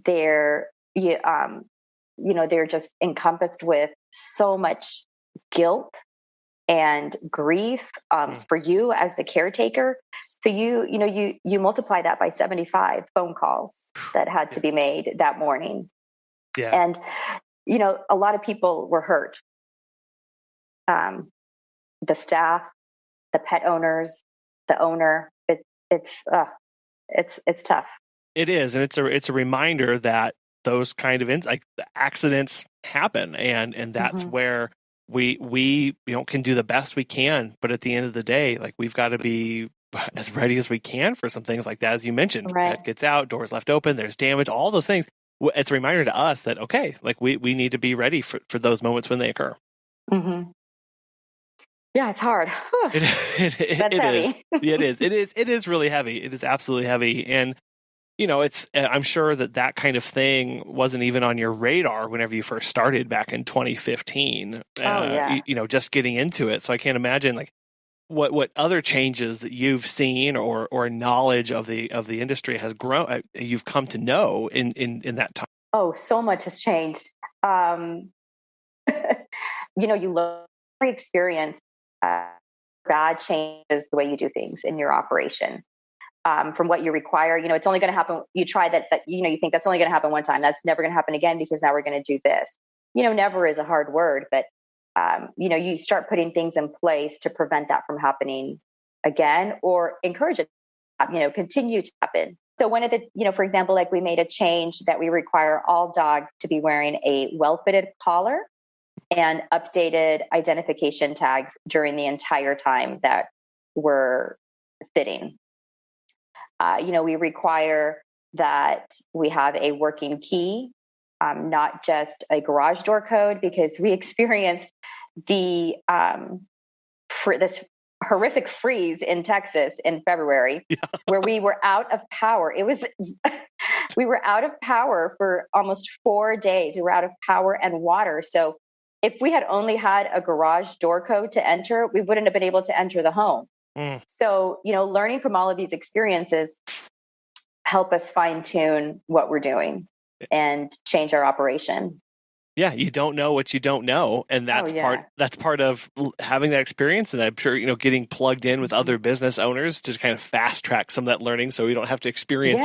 They're, they're just encompassed with so much guilt and grief for you as the caretaker. So you multiply that by 75 phone calls that had to be made that morning. Yeah. And, a lot of people were hurt. The staff, the pet owners, the owner, it's tough. It is. And it's a reminder that those kind of accidents happen. And that's where we can do the best we can, but at the end of the day, we've got to be as ready as we can for some things like that. As you mentioned, pet gets out, doors left open, there's damage, all those things. It's a reminder to us that, okay, we need to be ready for those moments when they occur. Yeah, it's hard. That's heavy. It is really heavy. It is absolutely heavy. And I'm sure that kind of thing wasn't even on your radar whenever you first started back in 2015. Just getting into it. So I can't imagine what other changes that you've seen or knowledge of the industry has grown. You've come to know in that time. Oh, so much has changed. You learn every experience. God changes the way you do things in your operation. From what you require, it's only going to happen. You try that, but you think that's only going to happen one time. That's never going to happen again because now we're going to do this. Never is a hard word, but you start putting things in place to prevent that from happening again or encourage it, continue to happen. So one of the, for example, we made a change that we require all dogs to be wearing a well-fitted collar and updated identification tags during the entire time that we're sitting. We require that we have a working key, not just a garage door code, because we experienced this horrific freeze in Texas in February, where we were out of power. We were out of power for almost 4 days. We were out of power and water. So if we had only had a garage door code to enter, we wouldn't have been able to enter the home. So, learning from all of these experiences help us fine tune what we're doing and change our operation. Yeah, you don't know what you don't know, and that's part of having that experience. And I'm sure getting plugged in with other business owners to kind of fast track some of that learning, so we don't have to experience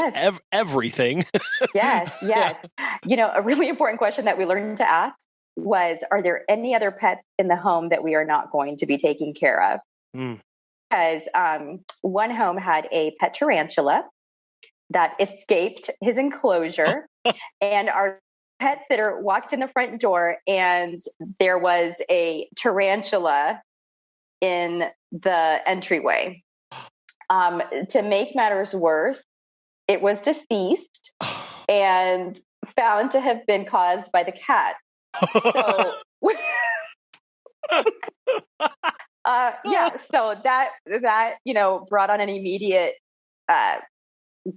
everything. Yes. A really important question that we learned to ask was: are there any other pets in the home that we are not going to be taking care of? Because one home had a pet tarantula that escaped his enclosure, and our pet sitter walked in the front door and there was a tarantula in the entryway. To make matters worse, it was deceased and found to have been caused by the cat. So, so that brought on an immediate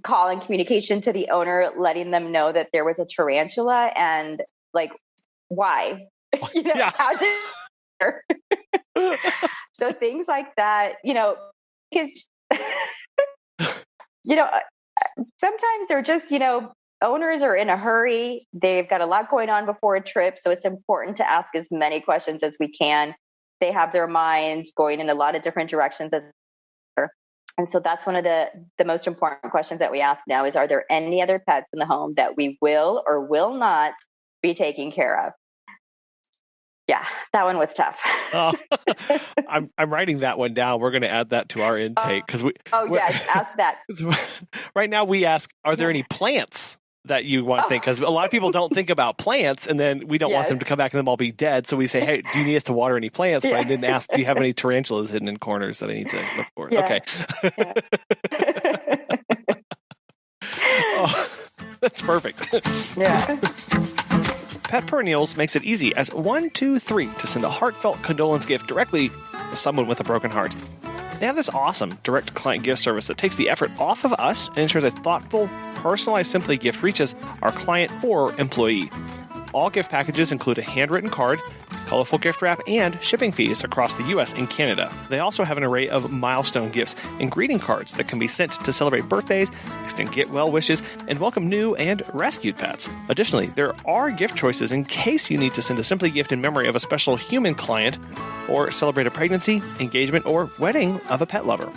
call and communication to the owner, letting them know that there was a tarantula and why, how did so things like that, because sometimes they're just, owners are in a hurry. They've got a lot going on before a trip. So it's important to ask as many questions as we can. They have their minds going in a lot of different directions. And so that's one of the most important questions that we ask now is, are there any other pets in the home that we will or will not be taking care of? Yeah, that one was tough. I'm writing that one down. We're going to add that to our intake because ask that. Right now we ask, are there any plants that you want to think? Because a lot of people don't think about plants, and then we don't want them to come back and them all be dead. So we say, hey, do you need us to water any plants? But I didn't ask, do you have any tarantulas hidden in corners that I need to look for? Okay. That's perfect. Yeah. Pet Perennials makes it easy as 1, 2, 3 to send a heartfelt condolence gift directly to someone with a broken heart. They have this awesome direct-to-client gift service that takes the effort off of us and ensures a thoughtful, personalized Simply gift reaches our client or employee. All gift packages include a handwritten card, colorful gift wrap, and shipping fees across the U.S. and Canada. They also have an array of milestone gifts and greeting cards that can be sent to celebrate birthdays, extend get well wishes, and welcome new and rescued pets. Additionally, there are gift choices in case you need to send a Simply gift in memory of a special human client or celebrate a pregnancy, engagement, or wedding of a pet lover.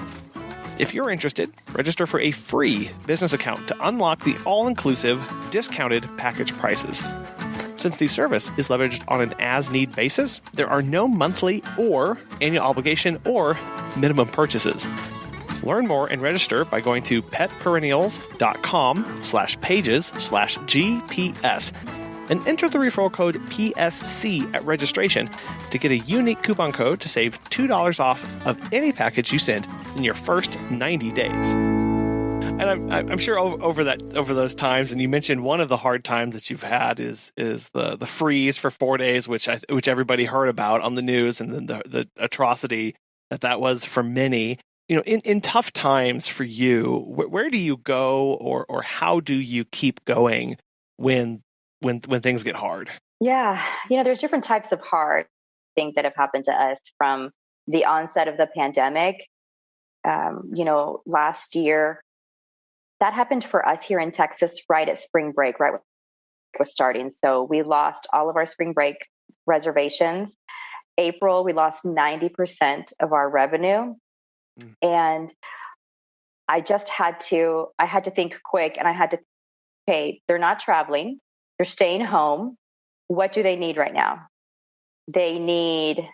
If you're interested, register for a free business account to unlock the all-inclusive, discounted package prices. Since the service is leveraged on an as-need basis, there are no monthly or annual obligation or minimum purchases. Learn more and register by going to petperennials.com/pages/GPS and enter the referral code PSC at registration to get a unique coupon code to save $2 off of any package you send in your first 90 days. And I'm sure over those times, and you mentioned one of the hard times that you've had is the freeze for 4 days, which everybody heard about on the news, and then the atrocity that was for many. In tough times for you, where do you go, or how do you keep going when things get hard? Yeah, there's different types of hard things that have happened to us from the onset of the pandemic. Last year. That happened for us here in Texas right at spring break, right when it was starting. So we lost all of our spring break reservations. April, we lost 90% of our revenue. And I had to think quick, and I had to, okay, they're not traveling. They're staying home. What do they need right now? They need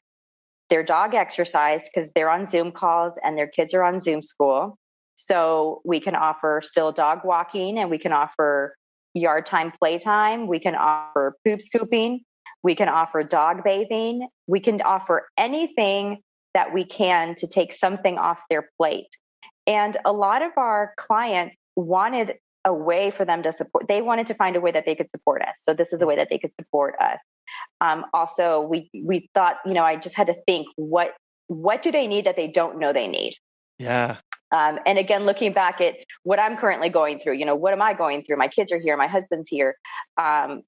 their dog exercised because they're on Zoom calls and their kids are on Zoom school. So we can offer still dog walking, and we can offer yard time, playtime. We can offer poop scooping. We can offer dog bathing. We can offer anything that we can to take something off their plate. And a lot of our clients wanted a way for them to support. They wanted to find a way that they could support us. So this is a way that they could support us. Also, we thought, I just had to think, what do they need that they don't know they need? Yeah. And again, looking back at what I'm currently going through, what am I going through? My kids are here. My husband's here. The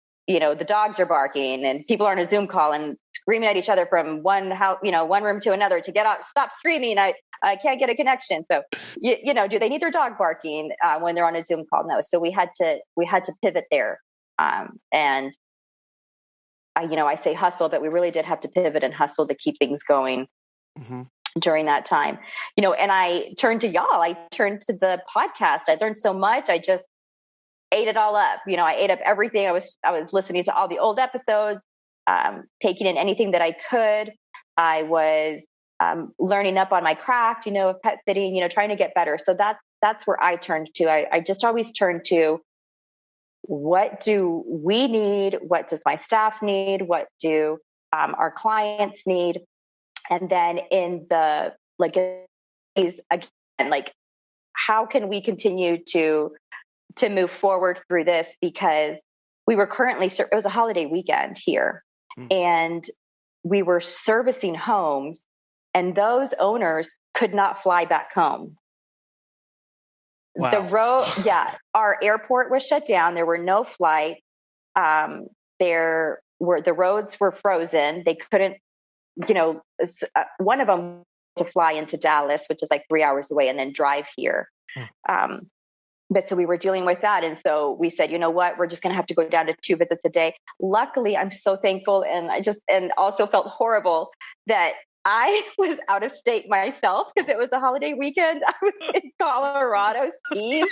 dogs are barking and people are on a Zoom call and screaming at each other from one house, one room to another to get out, stop screaming. I can't get a connection. So, do they need their dog barking when they're on a Zoom call? No. So we had to pivot there. And I say hustle, but we really did have to pivot and hustle to keep things going during that time. And I turned to y'all. I turned to the podcast. I learned so much. I just ate it all up. I ate up everything. I was listening to all the old episodes, taking in anything that I could. I was learning up on my craft, of pet sitting, trying to get better. So that's where I turned to. I just always turned to, what do we need? What does my staff need? What do our clients need? And then in the how can we continue to move forward through this? Because we were it was a holiday weekend here, and we were servicing homes, and those owners could not fly back home. Wow. Our airport was shut down. There were no flights. The roads were frozen. They couldn't, one of them to fly into Dallas, which is like 3 hours away, and then drive here. But so we were dealing with that. And so we said, you know what, we're just going to have to go down to 2 visits a day. Luckily, I'm so thankful. And also felt horrible that I was out of state myself because it was a holiday weekend. I was in Colorado skiing.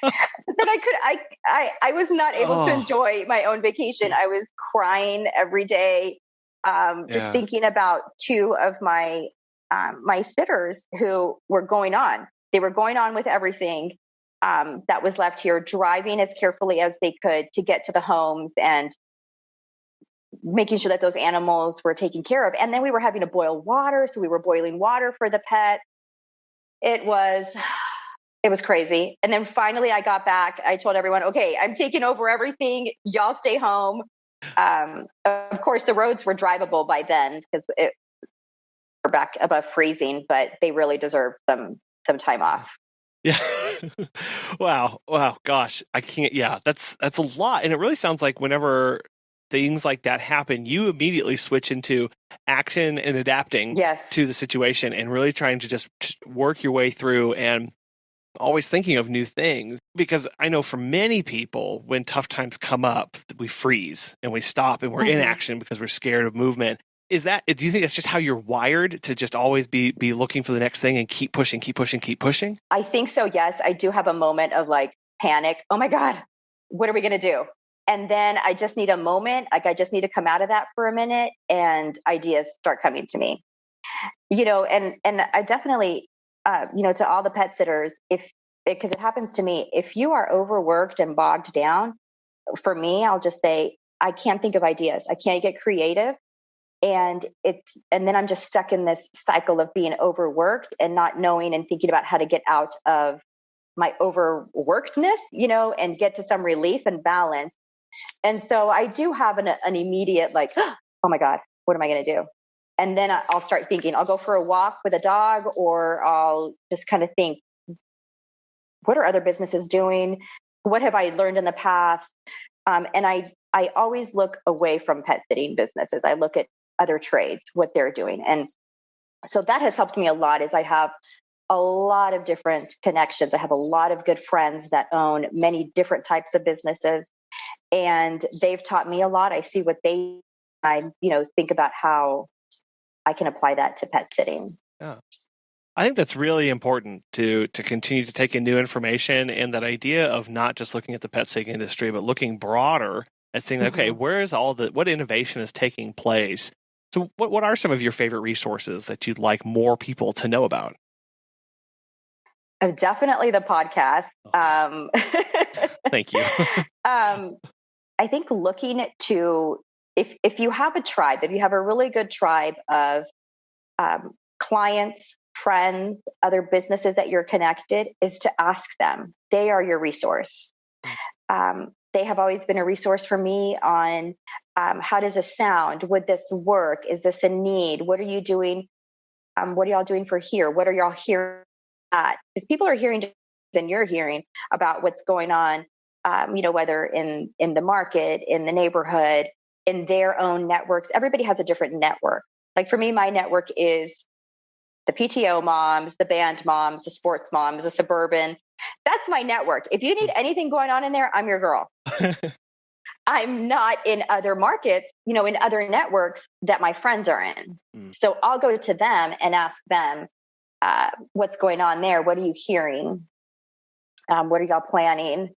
I was not able to enjoy my own vacation. I was crying every day, just thinking about 2 of my sitters who were going on. They were going on with everything that was left here, driving as carefully as they could to get to the homes and making sure that those animals were taken care of. And then we were having to boil water. So we were boiling water for the pet. It was crazy. And then finally I got back. I told everyone, okay, I'm taking over everything. Y'all stay home. Of course, the roads were drivable by then because we're back above freezing, but they really deserved some time off. Yeah. Wow. Gosh, I can't. Yeah, that's a lot. And it really sounds like whenever things like that happen, you immediately switch into action and adapting to the situation and really trying to just work your way through and always thinking of new things. Because I know for many people, when tough times come up, we freeze and we stop and we're in action because we're scared of movement. Do you think that's just how you're wired, to just always be looking for the next thing and keep pushing? I think so. Yes. I do have a moment of panic. Oh my God, what are we going to do? And then I just need a moment. I just need to come out of that for a minute and ideas start coming to me, and I definitely, to all the pet sitters, because it happens to me, if you are overworked and bogged down, for me, I'll just say, I can't think of ideas. I can't get creative. And then I'm just stuck in this cycle of being overworked and not knowing and thinking about how to get out of my overworkedness, and get to some relief and balance. And so I do have an immediate oh my God, what am I going to do? And then I'll start thinking, I'll go for a walk with a dog, or I'll just kind of think, what are other businesses doing? What have I learned in the past? And I always look away from pet sitting businesses. I look at other trades, what they're doing. And so that has helped me a lot. Is I have a lot of different connections. I have a lot of good friends that own many different types of businesses, and they've taught me a lot. I see what I think about how I can apply that to pet sitting. Yeah. I think that's really important to continue to take in new information, and that idea of not just looking at the pet sitting industry, but looking broader and saying, okay, where's what innovation is taking place? So what are some of your favorite resources that you'd like more people to know about? Definitely the podcast. Thank you. I think looking to, if you have a tribe, if you have a really good tribe of clients, friends, other businesses that you're connected, is to ask them. They are your resource. They have always been a resource for me on how does this sound? Would this work? Is this a need? What are you doing? What are y'all doing for here? What are y'all hearing at? Because people are hearing and you're hearing about what's going on, whether in the market, in the neighborhood. in their own networks. Everybody has a different network. Like for me, my network is the PTO moms, the band moms, the sports moms, the suburban. That's my network. If you need anything going on in there, I'm your girl. I'm not in other markets, in other networks that my friends are in. So I'll go to them and ask them, what's going on there? What are you hearing? What are y'all planning?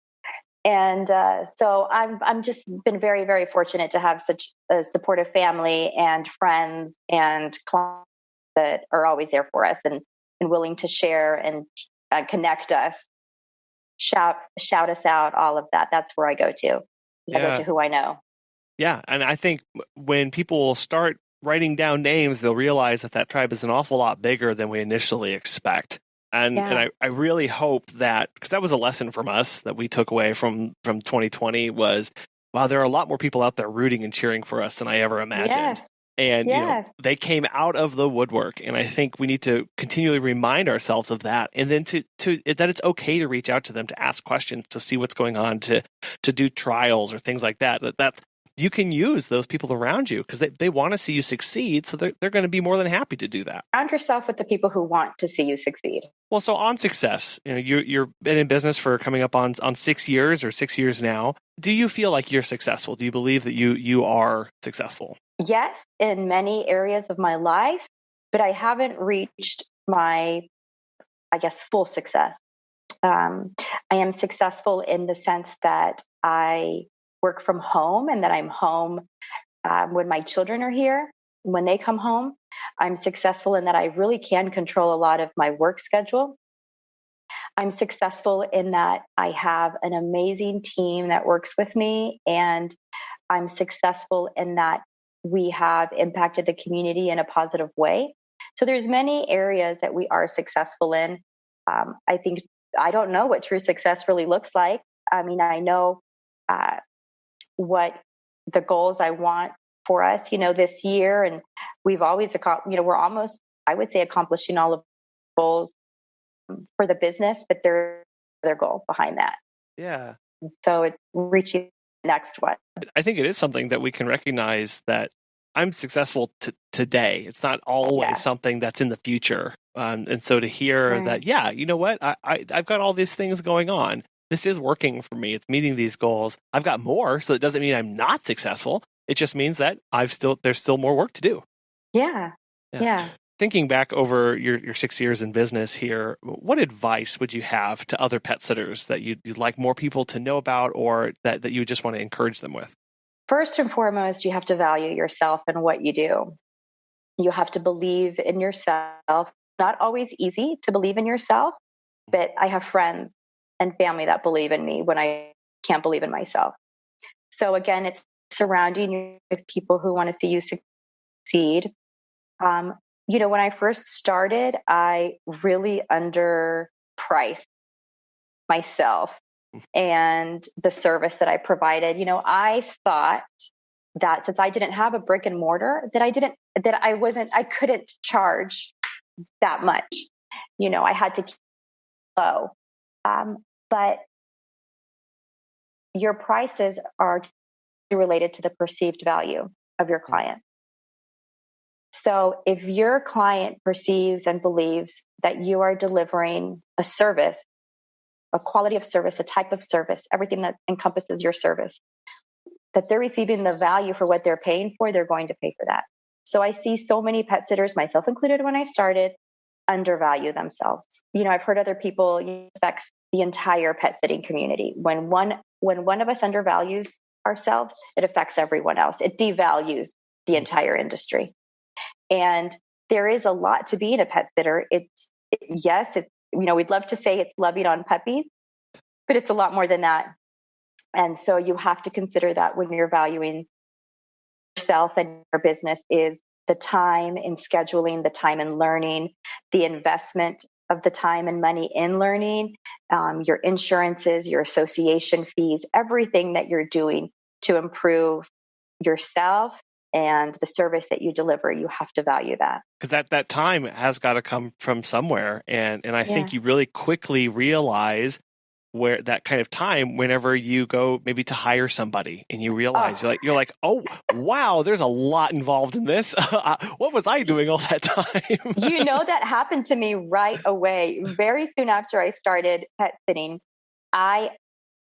And so I'm just been very, very fortunate to have such a supportive family and friends and clients that are always there for us and willing to share and connect us, shout us out, all of that. That's where I go to. I go to who I know. Yeah. And I think when people start writing down names, they'll realize that tribe is an awful lot bigger than we initially expect. And I really hope that, because that was a lesson from us that we took away from 2020 was, wow, there are a lot more people out there rooting and cheering for us than I ever imagined. Yes. And they came out of the woodwork. And I think we need to continually remind ourselves of that. And then to that it's okay to reach out to them, to ask questions, to see what's going on, to do trials or things like that. That's you can use those people around you because they want to see you succeed. So they're going to be more than happy to do that. Surround yourself with the people who want to see you succeed. Well, so on success, you've been in business for coming up on 6 years or 6 years now. Do you feel like you're successful? Do you believe that you are successful? Yes, in many areas of my life, but I haven't reached my, full success. I am successful in the sense that I work from home and that I'm home when my children are here. When they come home, I'm successful in that I really can control a lot of my work schedule. I'm successful in that I have an amazing team that works with me, and I'm successful in that we have impacted the community in a positive way. So there's many areas that we are successful in. I don't know what true success really looks like. I mean, I know what the goals I want for us, this year. And we've always, we're almost, I would say, accomplishing all of the goals for the business, but there's their goal behind that. Yeah. So it's reaching the next one. I think it is something that we can recognize that I'm successful today. It's not always something that's in the future. And so to hear that, you know what, I've got all these things going on. This is working for me. It's meeting these goals. I've got more, so it doesn't mean I'm not successful. It just means that there's still more work to do. Yeah. Thinking back over your 6 years in business here, what advice would you have to other pet sitters that you'd like more people to know about, or that you just want to encourage them with? First and foremost, you have to value yourself and what you do. You have to believe in yourself. Not always easy to believe in yourself, but I have friends and family that believe in me when I can't believe in myself. So again, it's surrounding you with people who want to see you succeed. When I first started, I really underpriced myself and the service that I provided. I thought that since I didn't have a brick and mortar, I couldn't charge that much. I had to keep low. But your prices are related to the perceived value of your client. So if your client perceives and believes that you are delivering a service, a quality of service, a type of service, everything that encompasses your service, that they're receiving the value for what they're paying for, they're going to pay for that. So I see so many pet sitters, myself included when I started, undervalue themselves. I've heard other people, it affects the entire pet sitting community. When one of us undervalues ourselves, it affects everyone else. It devalues the entire industry. And there is a lot to being a pet sitter. We'd love to say it's loving on puppies, but it's a lot more than that. And so you have to consider that when you're valuing yourself and your business is the time in scheduling, the time in learning, the investment of the time and money in learning, your insurances, your association fees, everything that you're doing to improve yourself and the service that you deliver, you have to value that. Because that time has got to come from somewhere. And I think you really quickly realize where that kind of time whenever you go maybe to hire somebody and you realize you're like, oh, wow, there's a lot involved in this. What was I doing all that time? That happened to me right away. Very soon after I started pet sitting, I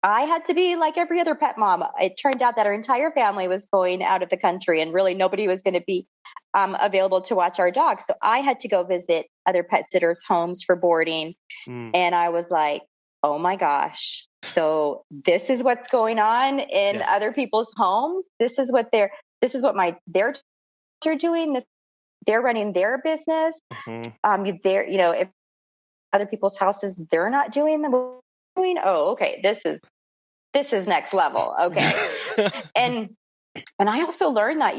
had to be like every other pet mom. It turned out that our entire family was going out of the country and really nobody was going to be available to watch our dogs. So I had to go visit other pet sitters' homes for boarding. And I was like, oh my gosh. So this is what's going on in other people's homes. This is what their dogs are doing. They're running their business. If other people's houses, they're not doing the doing. Oh, okay. This is next level. Okay. And I also learned that,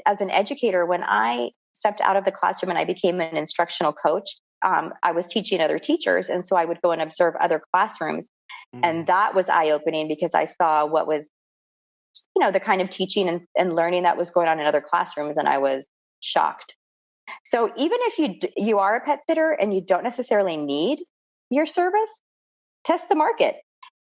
as an educator, when I stepped out of the classroom and I became an instructional coach, I was teaching other teachers. And so I would go and observe other classrooms. And that was eye-opening because I saw what was, the kind of teaching and learning that was going on in other classrooms. And I was shocked. So even if you are a pet sitter and you don't necessarily need your service, test the market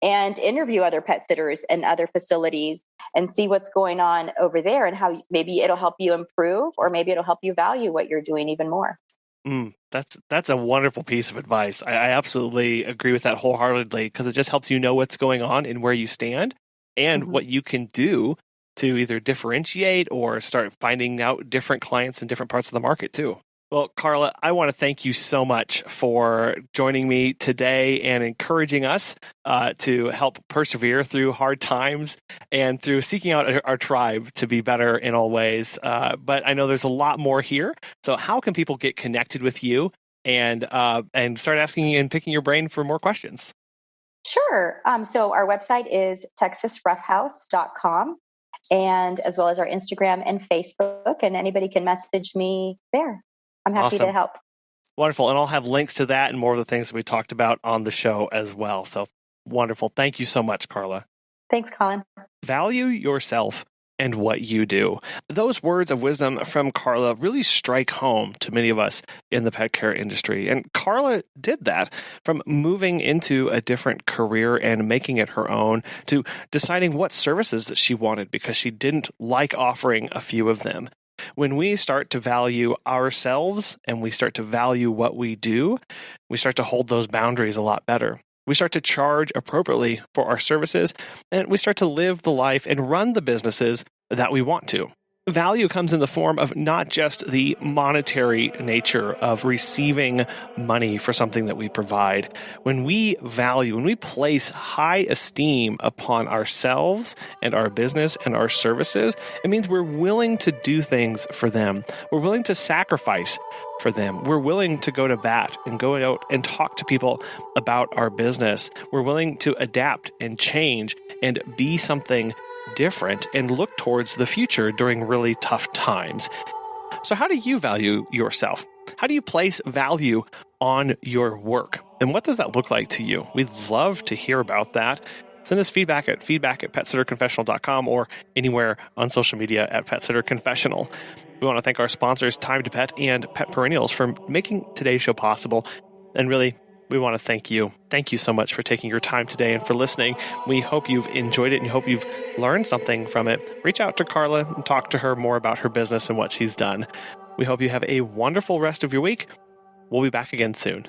and interview other pet sitters and other facilities and see what's going on over there and how maybe it'll help you improve or maybe it'll help you value what you're doing even more. That's a wonderful piece of advice. I absolutely agree with that wholeheartedly because it just helps you know what's going on and where you stand and what you can do to either differentiate or start finding out different clients in different parts of the market too. Well, Carla, I want to thank you so much for joining me today and encouraging us to help persevere through hard times and through seeking out our tribe to be better in all ways. But I know there's a lot more here. So how can people get connected with you and start asking and picking your brain for more questions? Sure. So our website is texasruffhouse.com, and as well as our Instagram and Facebook, and anybody can message me there. I'm happy to help. Wonderful. And I'll have links to that and more of the things that we talked about on the show as well. So wonderful. Thank you so much, Carla. Thanks, Colin. Value yourself and what you do. Those words of wisdom from Carla really strike home to many of us in the pet care industry. And Carla did that from moving into a different career and making it her own to deciding what services that she wanted because she didn't like offering a few of them. When we start to value ourselves and we start to value what we do, we start to hold those boundaries a lot better. We start to charge appropriately for our services, and we start to live the life and run the businesses that we want to. Value comes in the form of not just the monetary nature of receiving money for something that we provide. When we place high esteem upon ourselves and our business and our services, it means we're willing to do things for them. We're willing to sacrifice for them. We're willing to go to bat and go out and talk to people about our business. We're willing to adapt and change and be something different and look towards the future during really tough times. So how do you value yourself? How do you place value on your work? And what does that look like to you? We'd love to hear about that. Send us feedback at petsitterconfessional.com or anywhere on social media at PetSitterConfessional. We want to thank our sponsors, Time to Pet and Pet Perennials, for making today's show possible. And really, we want to thank you. Thank you so much for taking your time today and for listening. We hope you've enjoyed it and hope you've learned something from it. Reach out to Carla and talk to her more about her business and what she's done. We hope you have a wonderful rest of your week. We'll be back again soon.